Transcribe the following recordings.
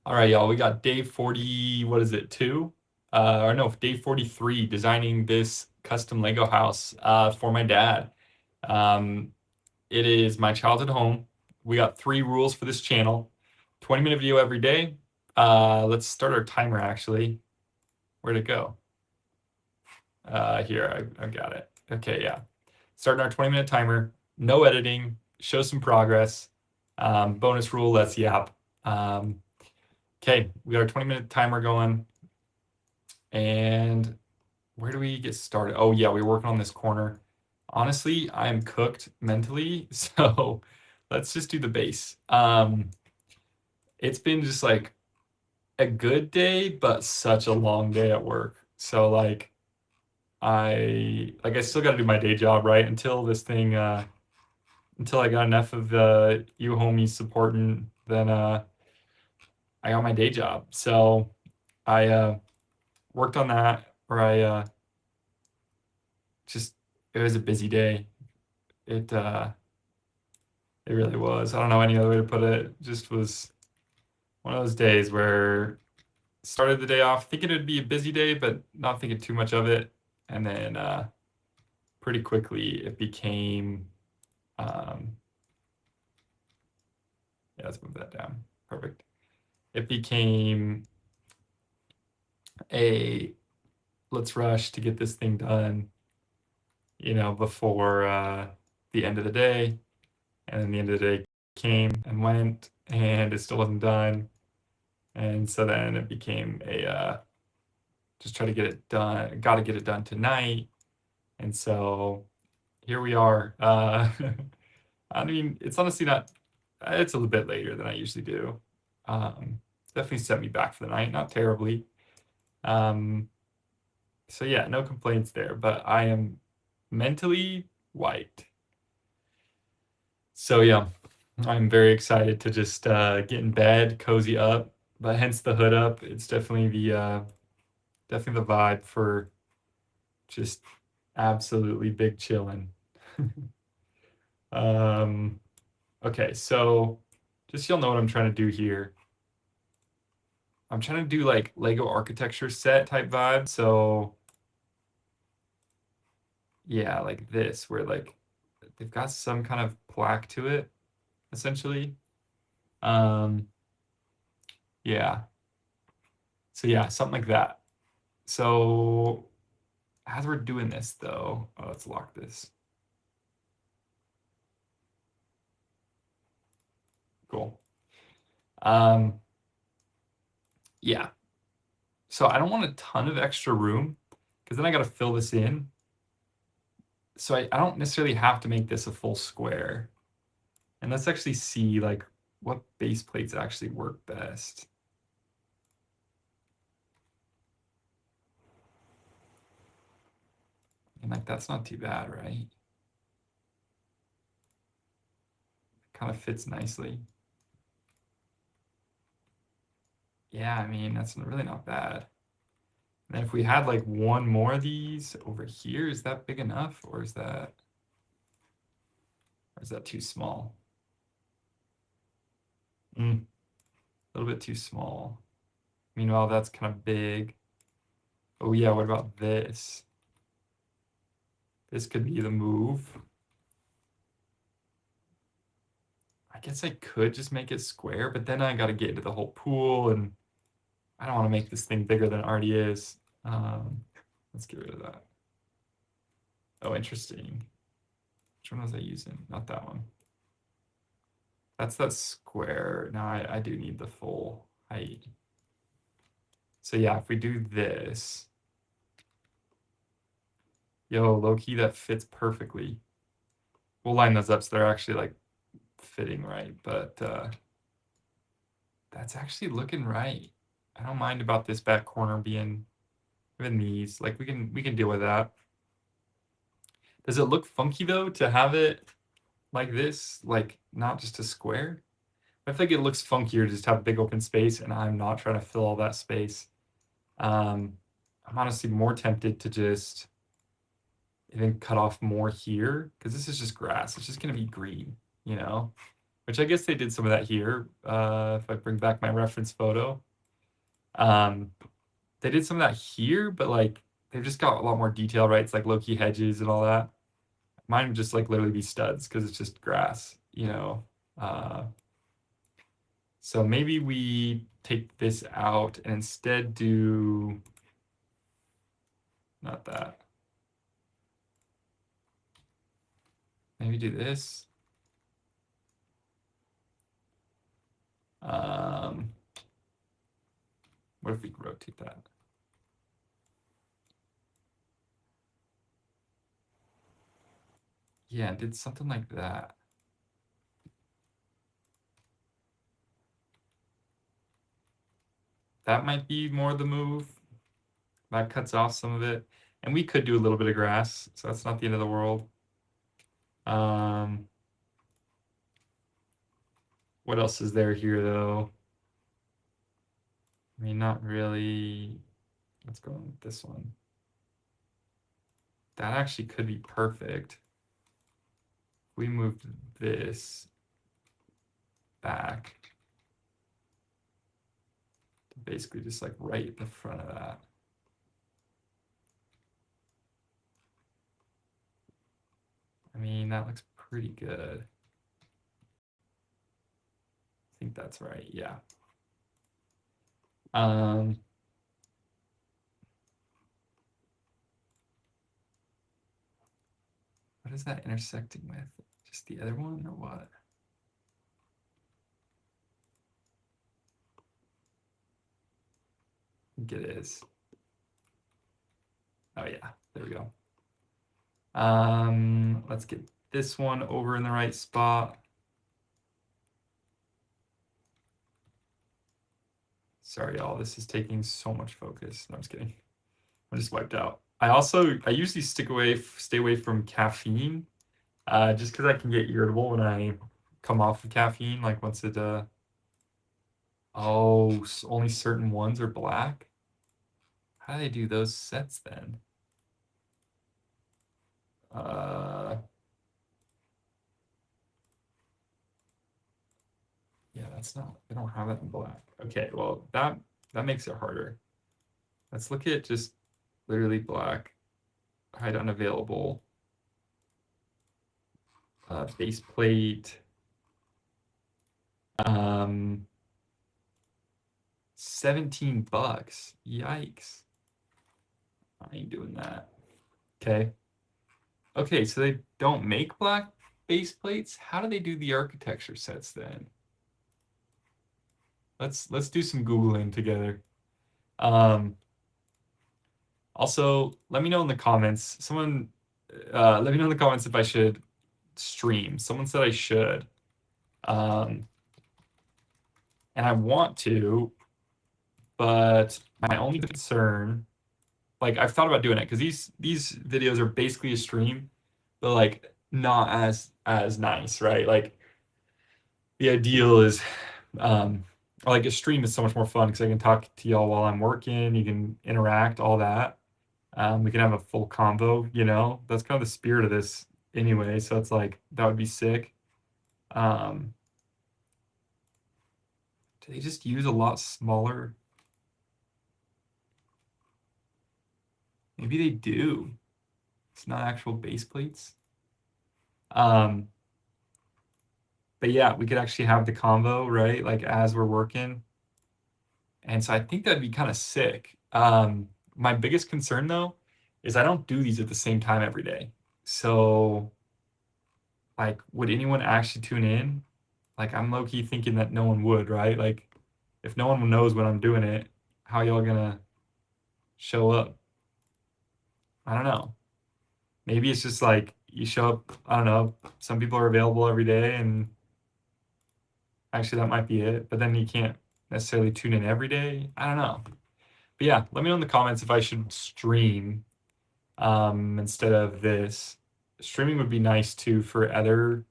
All right, y'all, we got day 40, what is it, 2? Or no, day 43, designing this custom Lego house for my dad. Um, it is my childhood home. We got 3 rules for this channel. 20-minute video every day. Let's start our timer, actually. Where'd it go? Here, I got it. Okay, yeah. Starting our 20-minute timer. No editing. Show some progress. Bonus rule, let's yap. Okay, we got our 20-minute timer going. And where do we get started? Oh yeah, we were working on this corner. Honestly, I am cooked mentally, so let's just do the base. It's been just like a good day, but such a long day at work. So I still got to do my day job, right? Until this thing until I got enough of you homies supporting, then I got my day job. So I worked on that, or I just it was a busy day. It really was. I don't know any other way to put it. It just was one of those days where started the day off thinking it'd be a busy day, but not thinking too much of it. And then pretty quickly it became yeah, let's move that down. Perfect. It became a let's rush to get this thing done, before the end of the day. And then the end of the day came and went, and it still wasn't done. And so then it became a just try to get it done. Got to get it done tonight. And so here we are. I mean, it's honestly not. It's a little bit later than I usually do. Definitely set me back for the night. Not terribly. So yeah, no complaints there. But I am mentally wiped. So yeah, I'm very excited to just get in bed, cozy up. But hence the hood up. It's definitely the vibe for just absolutely big chillin'. Okay, so just so you'll know what I'm trying to do here. I'm trying to do like Lego architecture set type vibe. So yeah, like this, where like they've got some kind of plaque to it, essentially. Yeah. So yeah, something like that. So as we're doing this though, let's lock this. Cool. Yeah. So I don't want a ton of extra room because then I got to fill this in. So I don't necessarily have to make this a full square. And let's actually see like what base plates actually work best. And like that's not too bad, right? Kind of fits nicely. Yeah, I mean, that's really not bad. And if we had like one more of these over here, is that big enough or is that too small? A little bit too small. Meanwhile, that's kind of big. Oh yeah, what about this? This could be the move. I guess I could just make it square, but then I got to get into the whole pool, and I don't want to make this thing bigger than it already is. Let's get rid of that. Oh, interesting. Which one was I using? Not that one. That's that square. Now I do need the full height. So yeah, if we do this, yo, low-key, that fits perfectly. We'll line those up so they're actually like fitting right, but that's actually looking right. I don't mind about this back corner being even these. Like we can deal with that. Does it look funky though to have it like this, like not just a square? I think it looks funkier to just have big open space, and I'm not trying to fill all that space. I'm honestly more tempted to just even cut off more here because this is just grass. It's just gonna be green, you know? which I guess they did some of that here. If I bring back my reference photo, um, they did some of that here, but like they've just got a lot more detail, right? It's like low key hedges and all that. Mine would just like literally be studs because it's just grass, you know. Uh, so maybe we take this out and instead do not that. Maybe do this. What if we rotate that? Yeah, did something like that. That might be more the move. That cuts off some of it. And we could do a little bit of grass, so that's not the end of the world. What else is there here, though? I mean, not really. Let's go with this one. That actually could be perfect. We moved this back to basically just like right in the front of that. I mean, that looks pretty good. I think that's right, yeah. What is that intersecting with? Just the other one or what? I think it is. Oh yeah, there we go. Let's get this one over in the right spot. Sorry, y'all, this is taking so much focus. No, I'm just kidding. I'm just wiped out. I usually stay away from caffeine, just because I can get irritable when I come off of caffeine. Like once it, oh, only certain ones are black. How do they do those sets then? Yeah, that's not. They don't have that in black. Okay, well that makes it harder. Let's look at just literally black, hide unavailable, base plate. 17 bucks. Yikes. I ain't doing that. Okay. Okay, so they don't make black base plates. How do they do the architecture sets then? Let's do some Googling together. Also, let me know in the comments. Someone let me know in the comments if I should stream. Someone said I should. And I want to, but my only concern, like I've thought about doing it because these videos are basically a stream, but like not as nice, right? Like the ideal is like a stream is so much more fun because I can talk to y'all while I'm working, you can interact, all that. We can have a full convo, you know. That's kind of the spirit of this anyway, so it's like that would be sick. Do they just use a lot smaller? Maybe they do. It's not actual base plates. But yeah, we could actually have the convo, right? Like as we're working. And so I think that'd be kind of sick. My biggest concern though is I don't do these at the same time every day. So like, would anyone actually tune in? Like I'm low-key thinking that no one would, right? Like if no one knows when I'm doing it, how y'all gonna show up? I don't know. Maybe it's just like you show up, I don't know, some people are available every day and actually that might be it, but then you can't necessarily tune in every day. I don't know. But yeah, let me know in the comments if I should stream instead of this. Streaming would be nice too for other,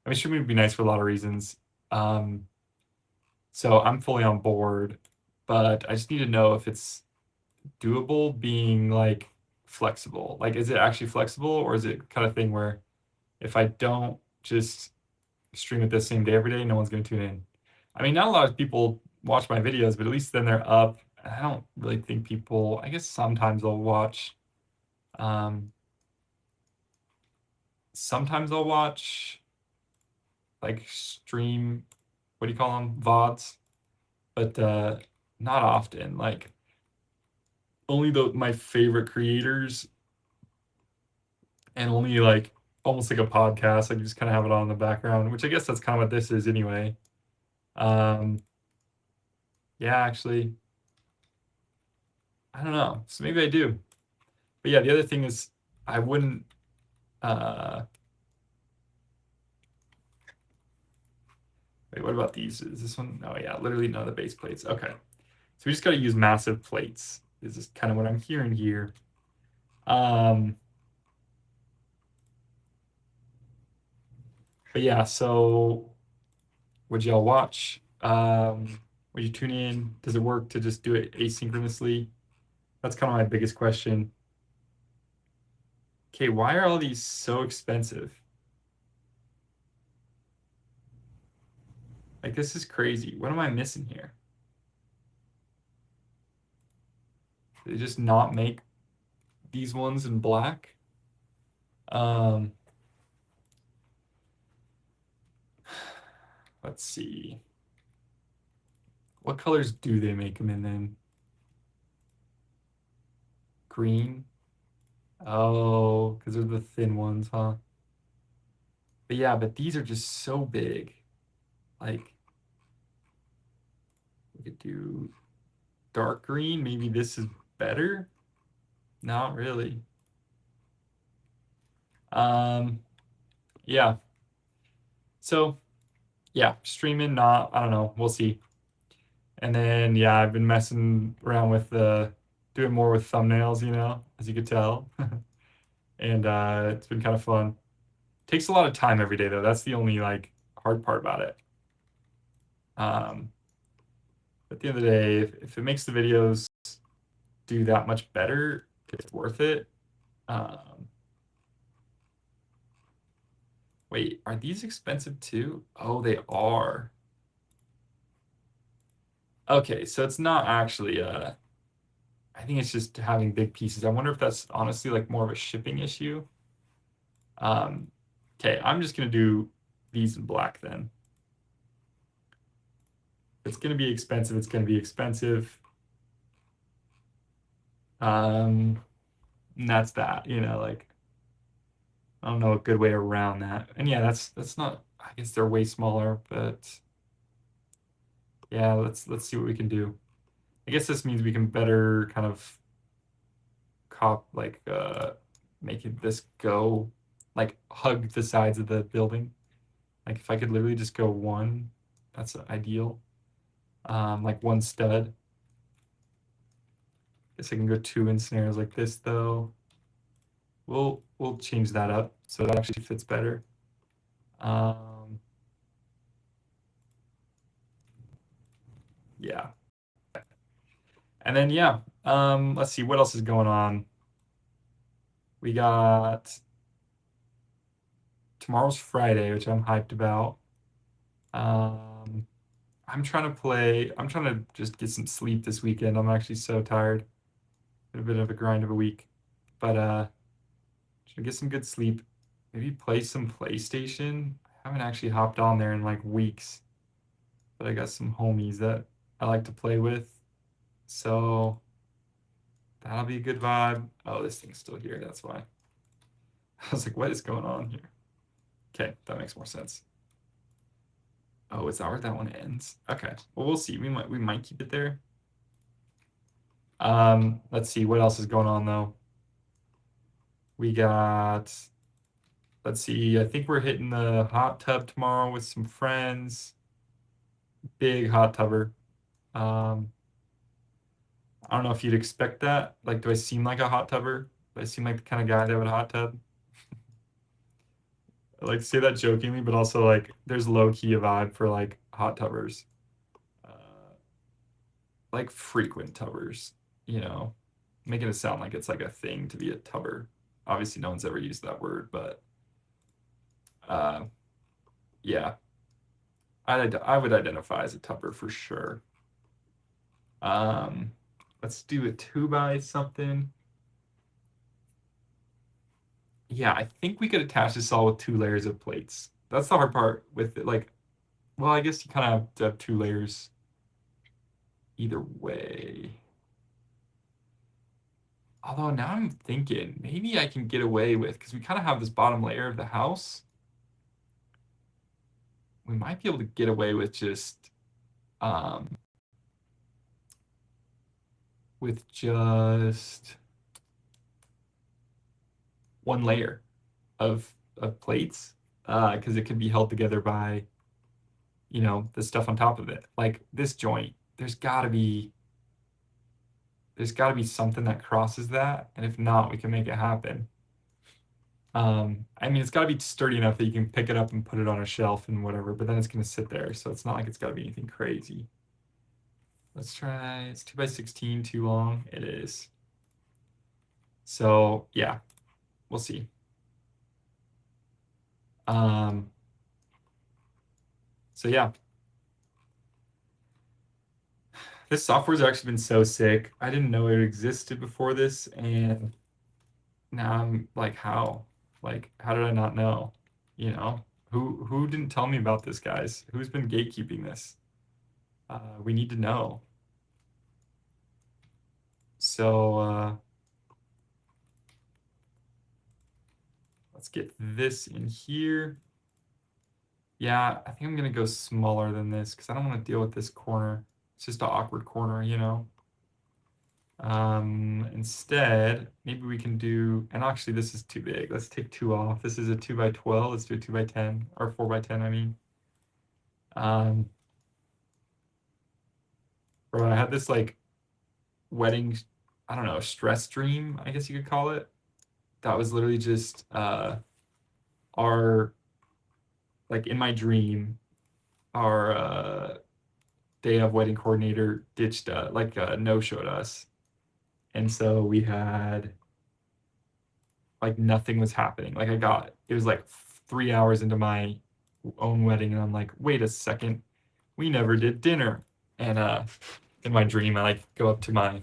I mean, streaming would be nice for a lot of reasons. So I'm fully on board, but I just need to know if it's doable being like flexible. Like, is it actually flexible or is it kind of thing where if I don't just stream it the same day every day, no one's gonna tune in. I mean, not a lot of people watch my videos, but at least then they're up. I don't really think people, I guess sometimes they'll watch, sometimes I'll watch like stream, what do you call them? VODs, but not often. Like only my favorite creators, and only like almost like a podcast. Like you just kind of have it on in the background, which I guess that's kind of what this is anyway. Yeah, actually, I don't know. So maybe I do. But yeah, the other thing is I wouldn't wait, what about these? Is this one? Oh yeah, literally none of the base plates. Okay. So we just gotta use massive plates. This is kind of what I'm hearing here. But yeah, so would y'all watch? Would you tune in? Does it work to just do it asynchronously? That's kind of my biggest question. Okay, why are all these so expensive? Like, this is crazy. What am I missing here? They just not make these ones in black? Let's see. What colors do they make them in then? Green? Oh, because they're the thin ones, huh? But yeah, but these are just so big. Like, we could do dark green. Maybe this is better? Not really. Yeah. So, yeah, streaming, not, I don't know. We'll see. And then, yeah, I've been messing around with doing more with thumbnails, as you could tell. And it's been kind of fun. Takes a lot of time every day, though. That's the only, like, hard part about it. At the end of the day, if it makes the videos do that much better, it's worth it. Wait, are these expensive too? Oh, they are. Okay, so it's not actually I think it's just having big pieces. I wonder if that's honestly like more of a shipping issue. Okay, I'm just gonna do these in black then. It's gonna be expensive, it's gonna be expensive. And that's that, like I don't know a good way around that. And yeah, that's not, I guess they're way smaller, but yeah, let's see what we can do. I guess this means we can better kind of making this go, like hug the sides of the building. Like if I could literally just go one, that's ideal. Like one stud. Guess I can go two ensnares like this though. We'll change that up so it actually fits better. Yeah. And then yeah, let's see what else is going on. We got tomorrow's Friday, which I'm hyped about. I'm trying to just get some sleep this weekend. I'm actually so tired. Been a bit of a grind of a week. But should get some good sleep. Maybe play some PlayStation. I haven't actually hopped on there in like weeks. But I got some homies that I like to play with. So that'll be a good vibe. Oh, this thing's still here, that's why. I was like, what is going on here? Okay, that makes more sense. Oh, is that where that one ends? Okay. Well, we'll see. We might keep it there. Let's see what else is going on though. We got, let's see, I think we're hitting the hot tub tomorrow with some friends. Big hot tubber. I don't know if you'd expect that. Like, do I seem like a hot tubber? Do I seem like the kind of guy that would hot tub? I like to say that jokingly, but also like there's low key a vibe for like hot tubbers. Like frequent tubbers, making it sound like it's like a thing to be a tubber. Obviously, no one's ever used that word, but Yeah, I would identify as a tupper for sure. Let's do a 2 by something. Yeah, I think we could attach this all with 2 layers of plates. That's the hard part with it. Like, well, I guess you kind of have to have 2 layers either way. Although now I'm thinking maybe I can get away with, because we kind of have this bottom layer of the house. We might be able to get away with just um, with just 1 layer of plates, because it can be held together by, the stuff on top of it. Like this joint, there's got to be something that crosses that, and if not, we can make it happen. I mean, it's got to be sturdy enough that you can pick it up and put it on a shelf and whatever, but then it's going to sit there, so it's not like it's got to be anything crazy. Let's try, it's 2 by 16 too long? It is. So yeah, we'll see. So yeah, this software's actually been so sick. I didn't know it existed before this, and now I'm like, how? Like, how did I not know? You know, who didn't tell me about this, guys? Who's been gatekeeping this? We need to know. So let's get this in here. Yeah, I think I'm gonna go smaller than this because I don't want to deal with this corner. It's just an awkward corner, you know. Instead, maybe we can do, and actually this is too big. Let's take 2 off. This is a 2 by 12. Let's do a 2 by 10 or 4 by 10, I mean. Bro, I had this like wedding, I don't know, stress dream, I guess you could call it. That was literally just our, like in my dream, our day of wedding coordinator ditched, like no-showed us. And so we had, like nothing was happening. Like it was like 3 hours into my own wedding, and I'm like, wait a second, we never did dinner. And in my dream, I like go up to my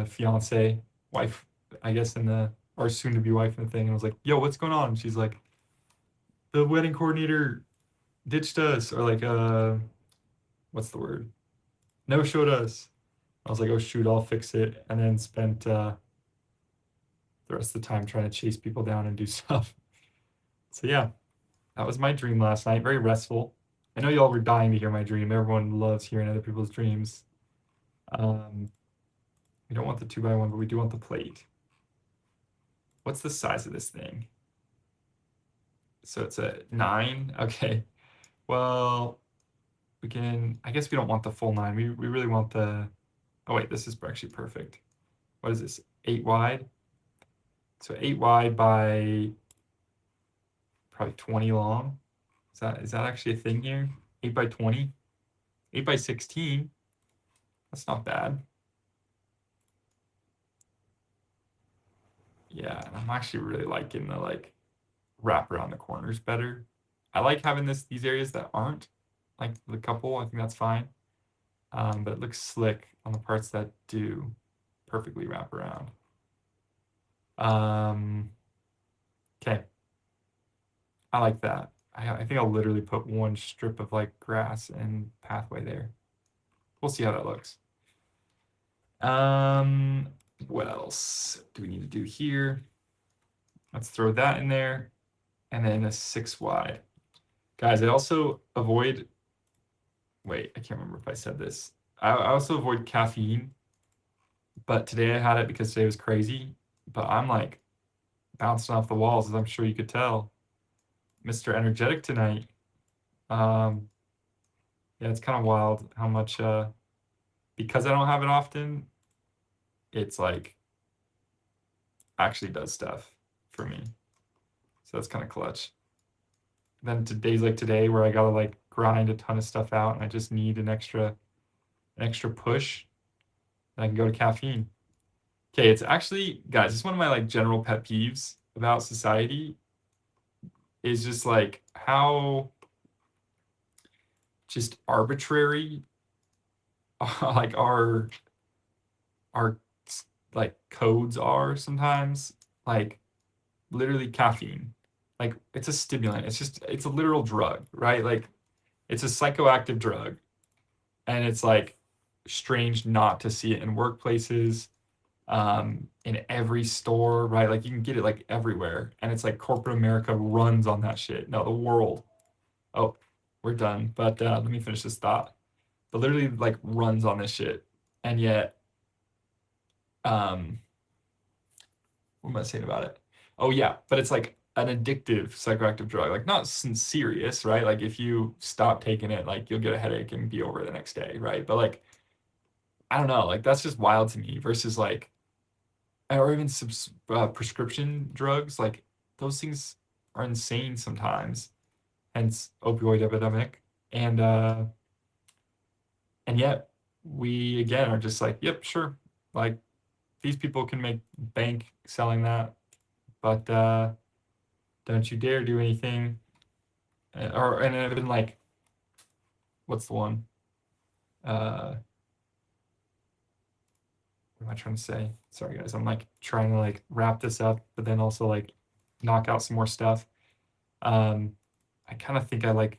fiance, wife, I guess, in the or soon to be wife in the thing, and I was like, yo, what's going on? And she's like, the wedding coordinator ditched us, or like what's the word? No showed us. I was like, oh shoot, I'll fix it, and then spent the rest of the time trying to chase people down and do stuff. So yeah, that was my dream last night. Very restful. I know y'all were dying to hear my dream. Everyone loves hearing other people's dreams. We don't want the 2 by 1, but we do want the plate. What's the size of this thing? So it's a 9. Okay. Well, I guess we don't want the full 9. We really want the, oh wait, this is actually perfect. What is this? 8 wide. So 8 wide by probably 20 long. Is that actually a thing here? 8 by 20? 8 by 16. That's not bad. Yeah, and I'm actually really liking the like wrap around the corners better. I like having these areas that aren't like the couple. I think that's fine. But it looks slick on the parts that do perfectly wrap around. Okay. I like that. I think I'll literally put one strip of like grass and pathway there. We'll see how that looks. What else do we need to do here? Let's throw that in there, and then a 6 wide. Guys, I also avoid, wait, I can't remember if I said this. I also avoid caffeine, but today I had it because today was crazy. But I'm like bouncing off the walls, as I'm sure you could tell. Mr. Energetic tonight. Yeah, it's kind of wild how much, because I don't have it often, it's like actually does stuff for me. So that's kind of clutch. Then to days like today where I gotta like grind a ton of stuff out and I just need an extra push, and I can go to caffeine. Okay, it's actually, guys, it's one of my like general pet peeves about society. is just like how just arbitrary like our like codes are sometimes. Like literally caffeine. Like it's a stimulant. It's a literal drug, right? Like it's a psychoactive drug. And it's like strange not to see it in workplaces, in every store, right? Like you can get it like everywhere. And it's like corporate America runs on that shit. No, the world. Oh, we're done. But let me finish this thought. But literally like runs on this shit. And yet, um, what am I saying about it? Oh yeah, but it's like an addictive psychoactive drug, like not serious, right? Like if you stop taking it, like you'll get a headache and be over the next day, right? But like I don't know, like that's just wild to me versus like or even prescription drugs, like those things are insane sometimes. Hence opioid epidemic, and yet we again are just like, yep, sure, like these people can make bank selling that, but don't you dare do anything. Or and even like, what's the one? What am I trying to say? Sorry guys, I'm like trying to like wrap this up, but then also like knock out some more stuff. Um, I kind of think I like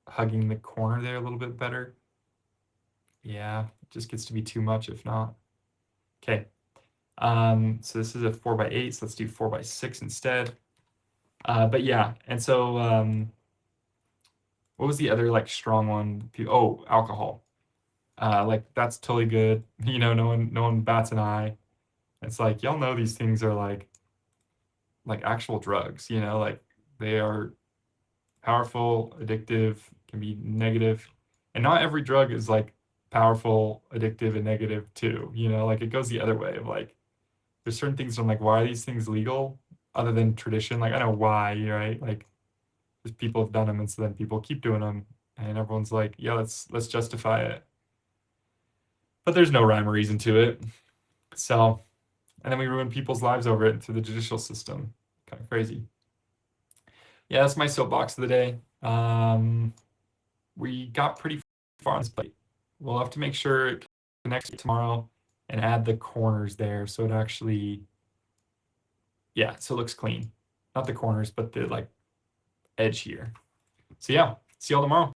hugging the corner there a little bit better. Yeah, it just gets to be too much if not. Okay. So this is a 4x8, so let's do 4x6 instead. But yeah, and so what was the other like strong one? Oh, alcohol. Like that's totally good. You know, no one bats an eye. It's like y'all know these things are like actual drugs, you know, like they are powerful, addictive, can be negative. And not every drug is like powerful, addictive, and negative too. You know, like it goes the other way of like there's certain things I'm like, why are these things legal other than tradition? Like I know why, right? Like because people have done them and so then people keep doing them and everyone's like, yeah, let's justify it. But there's no rhyme or reason to it. So and then we ruin people's lives over it through the judicial system. Kind of crazy. Yeah, that's my soapbox of the day. We got pretty far on this plate. We'll have to make sure it connects tomorrow and add the corners there so it actually, yeah, so it looks clean. Not the corners, but the like edge here. So yeah, see y'all tomorrow.